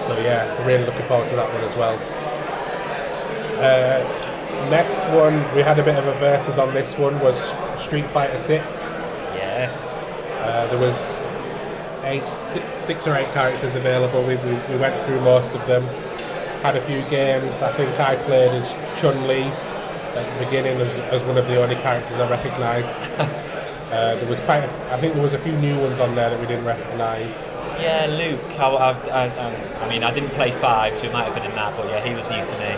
So yeah, we're really looking forward to that one as well. Next one, we had a bit of a versus on this one, was Street Fighter 6. Yes. There was 6 or 8 characters available. We went through most of them. Had a few games. I think I played as Chun-Li at the beginning as one of the only characters I recognised. There was I think there was a few new ones on there that we didn't recognise. Yeah, Luke. I mean, I didn't play 5, so he might have been in that, but yeah, he was new to me.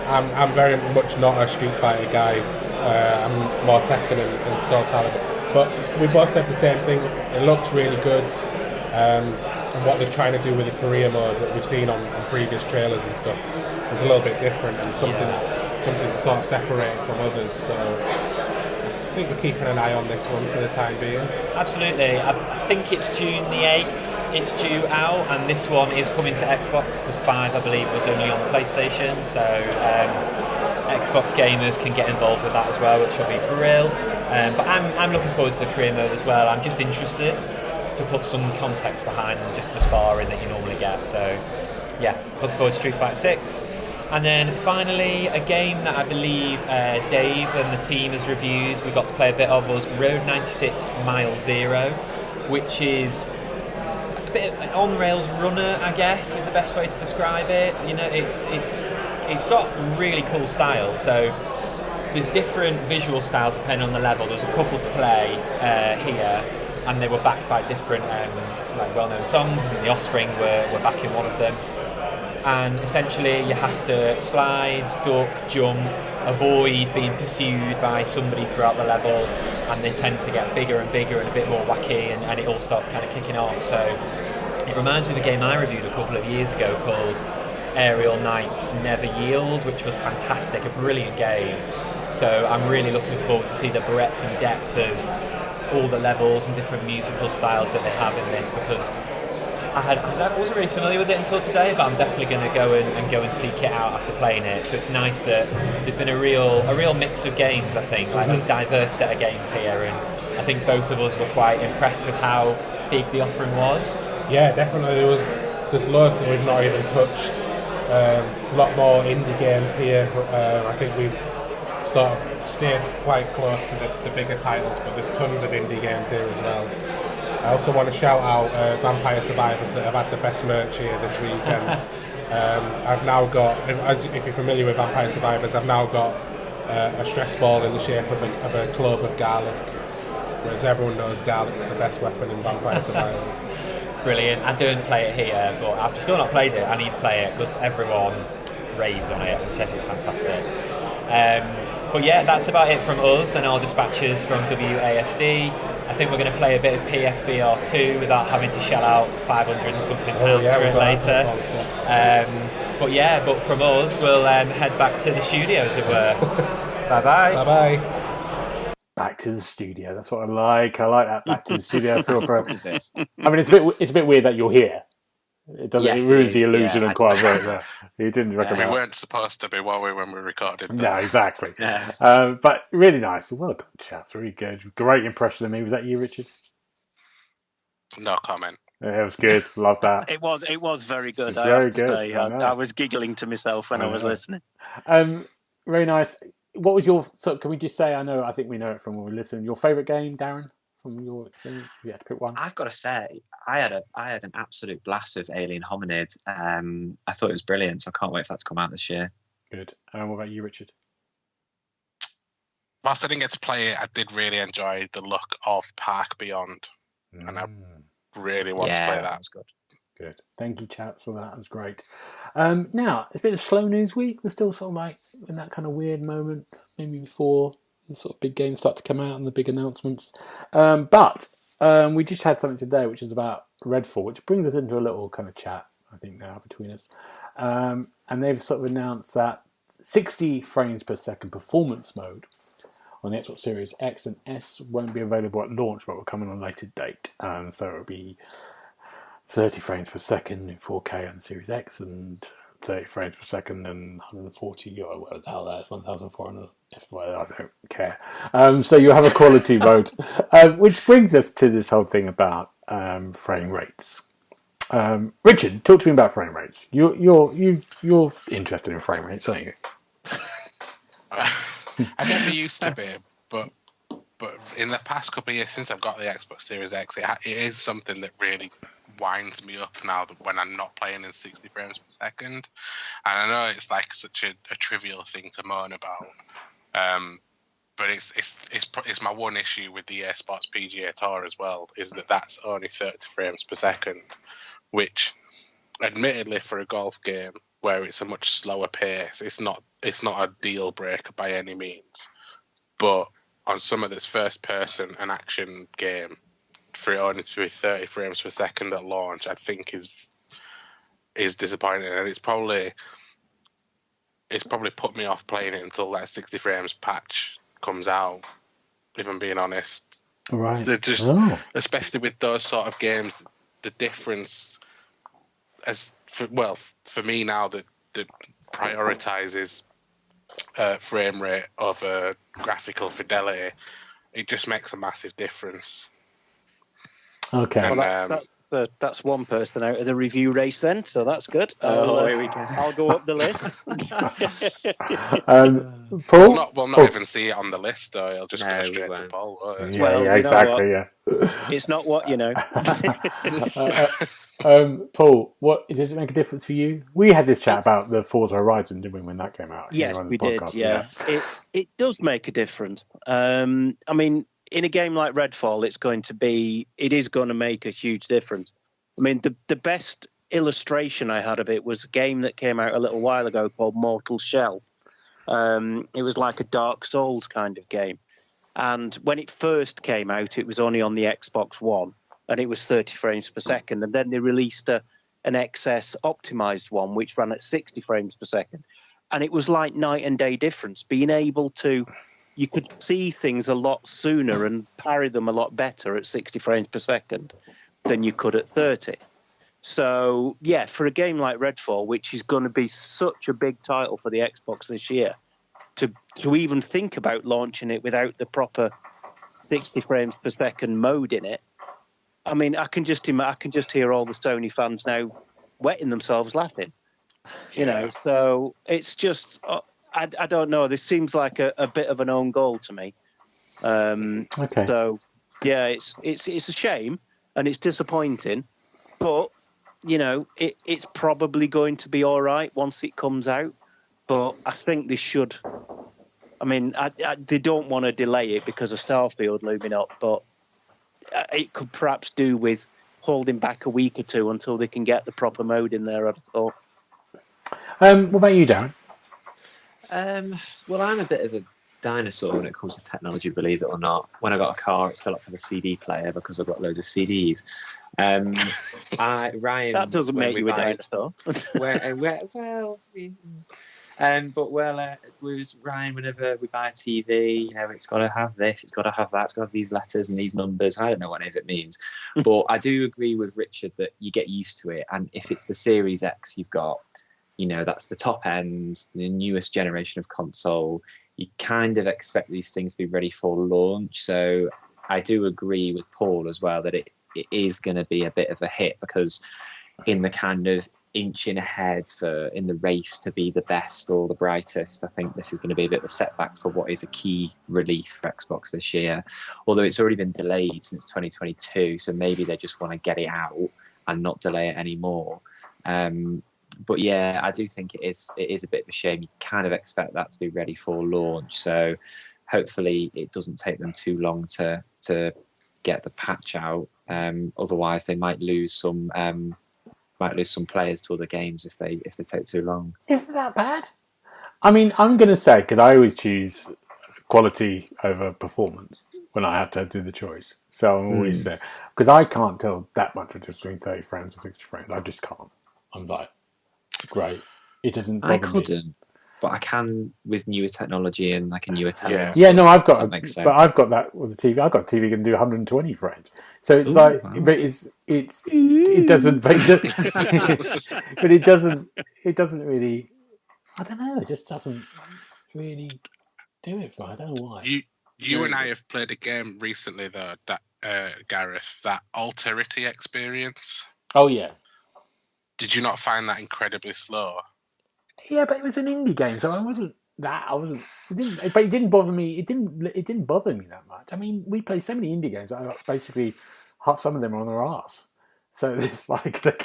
I'm very much not a Street Fighter guy. I'm more Tekken and Soul Calibur. But we both said the same thing. It looks really good. And what they're trying to do with the career mode that we've seen on previous trailers and stuff is a little bit different, and something to sort of separate it from others. So I think we're keeping an eye on this one for the time being. Absolutely. I think it's June the 8th. It's due out, and this one is coming to Xbox, because 5, I believe, was only on PlayStation. So Xbox gamers can get involved with that as well, which will be brilliant. But I'm looking forward to the career mode as well. I'm just interested to put some context behind just the sparring that you normally get. So yeah, looking forward to Street Fighter 6. And then finally, a game that I believe Dave and the team has reviewed, we got to play a bit of, was Road 96 Mile Zero, which is a bit of an on-rails runner, I guess, is the best way to describe it. You know, it's it's got really cool styles. So there's different visual styles depending on the level. There's a couple to play here, and they were backed by different like well-known songs. I think The Offspring were backing one of them. And essentially you have to slide, duck, jump, avoid being pursued by somebody throughout the level, and they tend to get bigger and bigger and a bit more wacky, and it all starts kind of kicking off. So it reminds me of a game I reviewed a couple of years ago called Aerial Knights Never Yield, which was fantastic, a brilliant game. So I'm really looking forward to see the breadth and depth of all the levels and different musical styles that they have in this, because I wasn't really familiar with it until today, but I'm definitely going to go and seek it out after playing it. So it's nice that there's been a real mix of games, I think, like a diverse set of games here, and I think both of us were quite impressed with how big the offering was. Yeah, definitely. There's loads that we've not even touched. A lot more indie games here. I think we've sort of stayed quite close to the bigger titles, but there's tons of indie games here as well. I also want to shout out Vampire Survivors that have had the best merch here this weekend. I've now got, if you're familiar with Vampire Survivors, I've now got a stress ball in the shape of a clove of garlic, whereas everyone knows garlic's the best weapon in Vampire Survivors. Brilliant. I don't play it here, but I've still not played it. I need to play it because everyone raves on it and says it's fantastic. But yeah, that's about it from us and our dispatches from WASD. I think we're going to play a bit of PSVR 2 without having to shell out 500 and something pounds for it later. But from us, we'll head back to the studio, as it were. Bye-bye. Bye-bye. Back to the studio. That's what I like. I like that back to the studio feel for it. I mean, it's a bit weird that you're here. It doesn't. Yes, it ruins the is, illusion yeah. of quite a bit there. You didn't recommend. We weren't supposed to be, were we, when we recorded that? No, exactly. Yeah. But really nice. Well done, chaps. Really good. Great impression of me. Was that you, Richard? No comment. Yeah, it was good. Love that. It was very good. Very good. I was giggling to myself when I was listening. Very nice. What was your? So can we just say? I think we know it from when we listen. Your favourite game, Darren? From your experience, if you had to pick one. I've got to say, I had an absolute blast with Alien Hominid. I thought it was brilliant, so I can't wait for that to come out this year. Good. And what about you, Richard? Whilst I didn't get to play it, I did really enjoy the look of Park Beyond, and I really want to play that. That was good. Good. Thank you, chaps, for that. It was great. Now, it's been a slow news week. We're still sort of like in that kind of weird moment, maybe before the sort of big games start to come out and the big announcements. But we just had something today, which is about Redfall, which brings us into a little kind of chat, I think, now between us. And they've sort of announced that 60 frames per second performance mode on the Xbox Series X and S won't be available at launch, but will come on a later date. So it'll be 30 frames per second in 4K on the Series X and 30 frames per second and 140 or whatever the hell that is, 1,400. I don't care. So you have a quality mode, which brings us to this whole thing about frame rates. Richard, talk to me about frame rates. You're interested in frame rates, aren't you? I never used to be, but in the past couple of years since I've got the Xbox Series X, it is something that really winds me up now that when I'm not playing in 60 frames per second. And I know it's like such a trivial thing to moan about, but it's my one issue with the EA Sports PGA Tour as well, is that's only 30 frames per second, which admittedly for a golf game where it's a much slower pace, it's not a deal breaker by any means. But on some of this first person and action game, for it only to be 30 frames per second at launch, I think is disappointing, and it's probably put me off playing it until that 60 frames patch comes out, if I'm being honest. Right. Especially with those sort of games, the difference for me now that prioritizes frame rate over graphical fidelity, it just makes a massive difference. Okay. And, that's one person out of the review race then, so that's good. Here we go. I'll go up the list. Paul? We'll not even see it on the list, though. It'll just go straight to Paul. Yeah, exactly. Yeah. It's not what you know. Paul, what does it make a difference for you? We had this chat about the Forza Horizon, didn't we, when that came out? Yes, we did. Yeah, it does make a difference. I mean, in a game like Redfall, it is going to make a huge difference. I mean, the best illustration I had of it was a game that came out a little while ago called Mortal Shell. It was like a Dark Souls kind of game. And when it first came out, it was only on the Xbox One, and it was 30 frames per second. And then they released an XS optimized one, which ran at 60 frames per second. And it was like night and day difference. Being able to, you could see things a lot sooner and parry them a lot better at 60 frames per second than you could at 30. So, yeah, for a game like Redfall, which is going to be such a big title for the Xbox this year, to even think about launching it without the proper 60 frames per second mode in it, I mean, I can just hear all the Sony fans now wetting themselves laughing. You know, so it's just, I don't know. This seems like a bit of an own goal to me. Okay. So, yeah, it's a shame and it's disappointing, but you know, it's probably going to be all right once it comes out. But I think they should. I mean, they don't want to delay it because of Starfield looming up, but it could perhaps do with holding back a week or two until they can get the proper mode in there, I'd have thought. What about you, Darren? Well, I'm a bit of a dinosaur when it comes to technology, believe it or not. When I got a car, it still up to the CD player because I've got loads of CDs. Ryan, that doesn't make you a dinosaur. With Ryan, whenever we buy a TV, you know, it's got to have this, it's got to have that, it's got to have these letters and these numbers. I don't know what any of it means, but I do agree with Richard that you get used to it. And if it's the Series X you've got, you know, that's the top end, the newest generation of console. You kind of expect these things to be ready for launch. So I do agree with Paul as well that it is going to be a bit of a hit, because in the kind of inching ahead in the race to be the best or the brightest, I think this is going to be a bit of a setback for what is a key release for Xbox this year. Although it's already been delayed since 2022, so maybe they just want to get it out and not delay it anymore. But yeah, I do think it is a bit of a shame. You kind of expect that to be ready for launch, so hopefully it doesn't take them too long to get the patch out. Otherwise, they might lose some players to other games if they take too long. Is that bad? I mean, I'm going to say, because I always choose quality over performance when I have to do the choice. So I'm always there, because I can't tell that much between 30 frames and 60 frames. I just can't. I'm like, great. It doesn't bother me. I couldn't, but I can with newer technology and like a newer television. Yeah, no, I've got that with the TV. I've got a TV that can do 120 frames. So it's but it doesn't. But it doesn't really. I don't know. It just doesn't really do it for me. I don't know why. You and I have played a game recently though, that Gareth, that Alterity Experience. Oh yeah. Did you not find that incredibly slow? Yeah, but it was an indie game, so it didn't bother me. It didn't bother me that much. I mean, we play so many indie games. Basically, some of them are on their arse. So it's like they're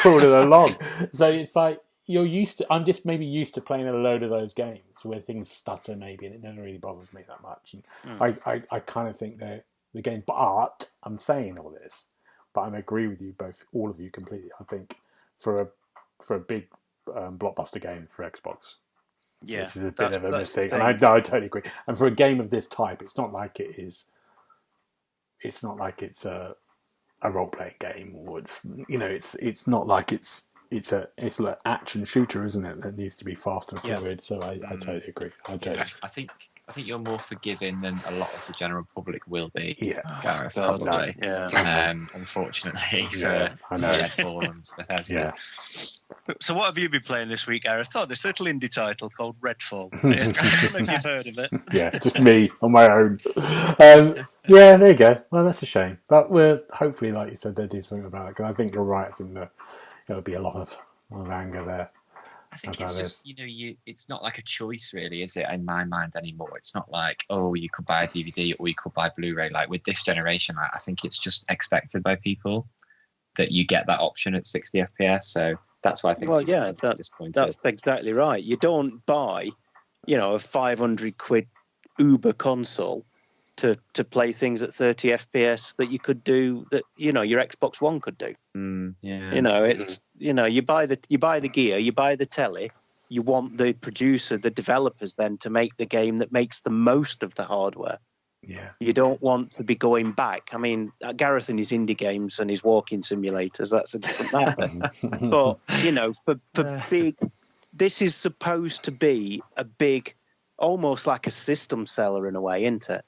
crawling along. So it's like you're used to. I'm just maybe used to playing a load of those games where things stutter maybe, and it never really bothers me that much. And I kind of think they're the game. But I'm saying all this, but I agree with you all of you completely. I think for a big blockbuster game for Xbox, this is a bit of a mistake, and I totally agree. And for a game of this type, it's not like it is. It's not like it's a role playing game, or it's not like it's an action shooter, isn't it? That needs to be fast and fluid. So I totally agree. I think you're more forgiving than a lot of the general public will be. Yeah, Gareth, probably. Yeah. Unfortunately for Redfall and Bethesda. Yeah. So what have you been playing this week, Gareth? Oh, this little indie title called Redfall. I don't know if you've heard of it. Yeah, just me on my own. Yeah, there you go. Well, that's a shame. But we're hopefully, like you said, they'll do something about it. Because I think you're right. I think there'll be a lot of anger there. I think it's just, it's not like a choice really, is it, in my mind anymore? It's not like, oh, you could buy a DVD or you could buy Blu-ray. Like with this generation, I think it's just expected by people that you get that option at 60 FPS. So that's why I think. Well, yeah, that's exactly right. You don't buy, a 500 quid Uber console to play things at 30 FPS that you could do that your Xbox One could do. It's you buy the gear, you buy the telly. You want the producer, the developers, then to make the game that makes the most of the hardware. Yeah. You don't want to be going back. I mean, Gareth and his indie games and his walking simulators, that's a different matter. But, for big, this is supposed to be a big, almost like a system seller in a way, isn't it?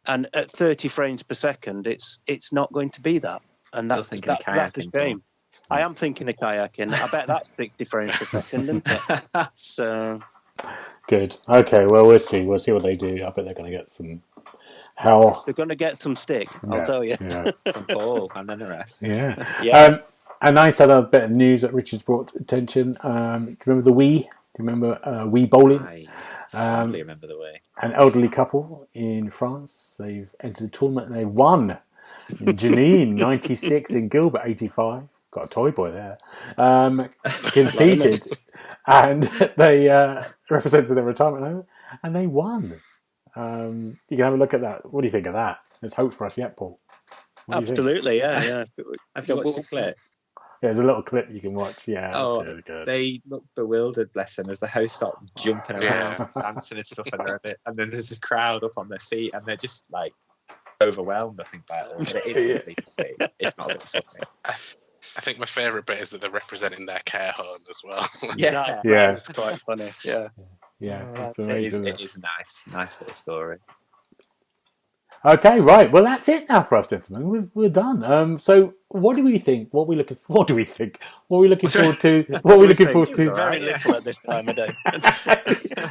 And at 30 frames per second, it's not going to be that. And that's a shame. I am thinking of kayaking. I bet that's 60 frames per second, isn't it? So. Good. Okay, well, we'll see. We'll see what they do. I bet they're going to get some hell. They're going to get some stick, I'll tell you. Yeah. From Paul and then the rest. Yeah. Yeah. A nice other bit of news that Richard's brought attention. Do you remember the Wii? Do you remember Wii bowling? I fondly remember the Wii. An elderly couple in France. They've entered a tournament and they won. Janine, 96, and Gilbert, 85. Got a toy boy there. Competed, and they represented their retirement home, and they won. You can have a look at that. What do you think of that? There's hope for us yet, Paul. Absolutely, yeah. Have you watched the clip? Yeah, there's a little clip you can watch. Yeah, oh, really good. They look bewildered, bless them, as the host starts jumping around, dancing and stuff, and then there's a crowd up on their feet, and they're just like overwhelmed. I think by it all. But it is lovely to see. It's not a bit funny. I think my favourite bit is that they're representing their care home as well. That's quite funny. Yeah, it's amazing. It is nice little story. Okay, right. Well, that's it now for us, gentlemen. We're done. So, what do we think? What are we looking forward to? What are we looking forward to? Very little at this time of day.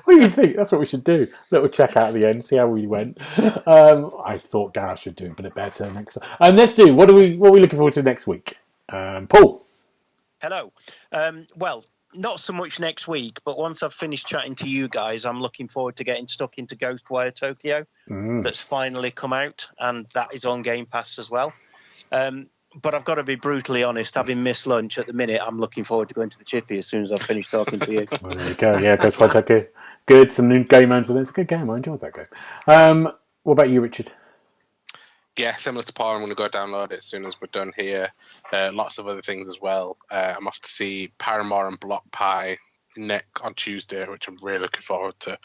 What do you think? That's what we should do. Little check out at the end, see how we went. I thought Gareth should do a bit better next time. And let's do. What are we looking forward to next week? Paul. Hello. Well, not so much next week, but once I've finished chatting to you guys, I'm looking forward to getting stuck into Ghostwire Tokyo. That's finally come out, and that is on Game Pass as well. But I've got to be brutally honest, having missed lunch at the minute, I'm looking forward to going to the chippy as soon as I've finished talking to you. Well, there you go. Yeah, Ghostwire Tokyo. Good. Some new game modes. It's a good game. I enjoyed that game. What about you, Richard? Yeah, similar to Paul, I'm going to go download it as soon as we're done here. Lots of other things as well. I'm off to see Paramore and Block Pie on Tuesday, which I'm really looking forward to.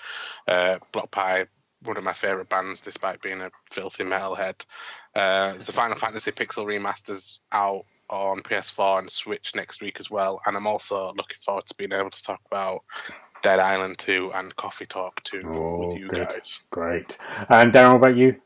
Block Pie, one of my favourite bands, despite being a filthy metalhead. The Final Fantasy Pixel Remasters out on PS4 and Switch next week as well. And I'm also looking forward to being able to talk about Dead Island 2 and Coffee Talk 2 with you guys. Great. And Darren, what about you?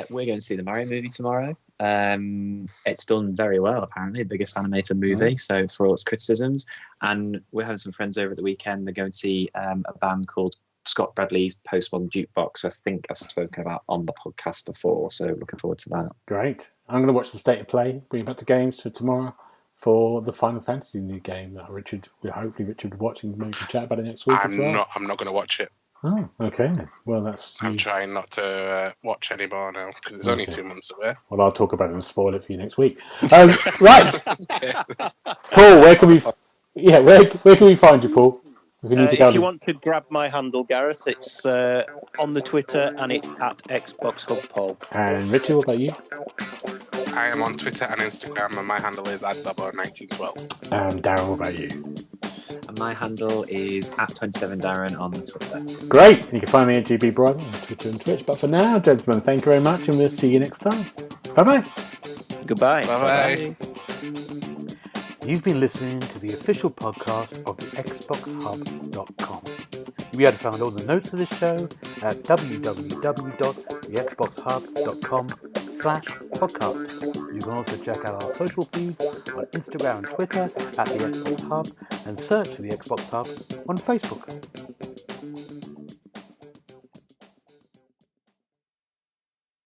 We're going to see the Mario movie tomorrow. It's done very well, apparently, the biggest animated movie, so for all its criticisms. And we're having some friends over at the weekend. They're going to see a band called Scott Bradley's Postmodern Jukebox, who I think I've spoken about on the podcast before, so looking forward to that. Great. I'm going to watch the State of Play, bring it back to games for tomorrow for the Final Fantasy new game that hopefully Richard will watch, and maybe chat about it next week as well. I'm not going to watch it. Oh, okay. Well, I'm trying not to watch anymore now because it's only 2 months away. Well, I'll talk about it and spoil it for you next week. Right, Paul. Where can we find you, Paul? If you want to grab my handle, Gareth, it's on the Twitter and it's at TheXboxHub Paul. And Richard, what about you? I am on Twitter and Instagram, and my handle is @Dubbo1912. And Darren, what about you? And my handle is @27Darren on the Twitter. Great. You can find me at GB Bridal on Twitter and Twitch. But for now, gentlemen, thank you very much, and we'll see you next time. Bye-bye. Goodbye. Bye-bye. You've been listening to the official podcast of TheXboxHub.com. You'll be able to find all the notes of this show at www.TheXboxHub.com/podcast. You can also check out our social feeds on Instagram and Twitter at The Xbox Hub, and search for The Xbox Hub on Facebook.